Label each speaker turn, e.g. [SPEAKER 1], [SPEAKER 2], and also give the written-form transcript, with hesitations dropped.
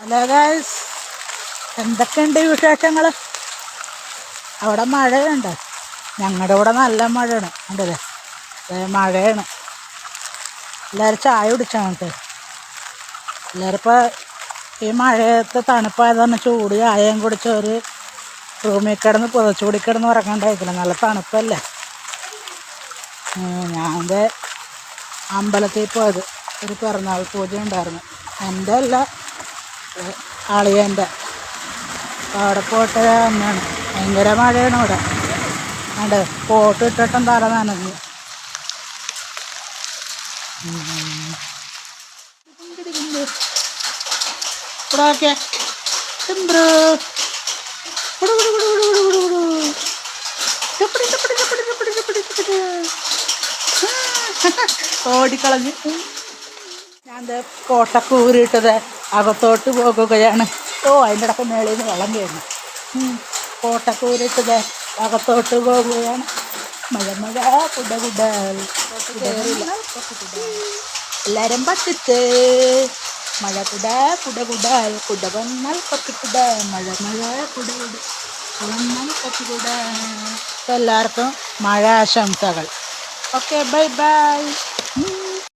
[SPEAKER 1] Hello guys, എന്തൊക്കെയുണ്ട് വിശേഷങ്ങൾ? അവിടെ മഴയുണ്ട്. ഞങ്ങളുടെ ഇവിടെ നല്ല മഴയാണ്. ഉണ്ടല്ലേ, മഴയാണ്. എല്ലാവരും ചായ കുടിച്ചാണ്. എല്ലാവരും ഇപ്പോൾ ഈ മഴയത്ത് തണുപ്പായതാണ് ചൂട് ചായയും കുടിച്ച് ഒരു റൂമിൽ കിടന്ന് പുതച്ചുകൂടി കിടന്ന് ഉറങ്ങണ്ടായിരിക്കില്ല. നല്ല തണുപ്പല്ലേ. ഞാൻ അമ്പലത്തിൽ പോയത്, ഒരു പിറന്നാൾ പൂജ ഉണ്ടായിരുന്നു. എൻ്റെ അല്ല, അളിയൻ്റെ. അവിടെ പോയിട്ട് തന്നെയാണ്. ഭയങ്കര മഴയാണ് ഇവിടെ. ഉണ്ട്, കോട്ട് ഇട്ടിട്ടും തല നനഞ്ഞു. ഇവിടെ നോക്കിയേ, ഓടിക്കളഞ്ഞ്. ഞാൻ കോട്ടൊക്കെ ഊരിയിട്ടത് അകത്തോട്ട് പോകുകയാണ്. അതിൻ്റെ ഇടയ്ക്ക് മേളിൽ നിന്ന് വെള്ളം കയറുന്നു. കോട്ടൊക്കെ ഊരിയിട്ടത് അകത്തോട്ട് പോകുകയാണ്. മഴ മഴ കുട കുട എല്ലാവരും പറ്റിച്ച്. മഴ കുട കുട കുട കുട വന്നാൽ പത്തിക്കുട. മഴ മഴ കുട കുട വന്നാൽ പത്തിക്കുട. എല്ലാവർക്കും മഴ ആശംസകൾ. Okay, bye bye.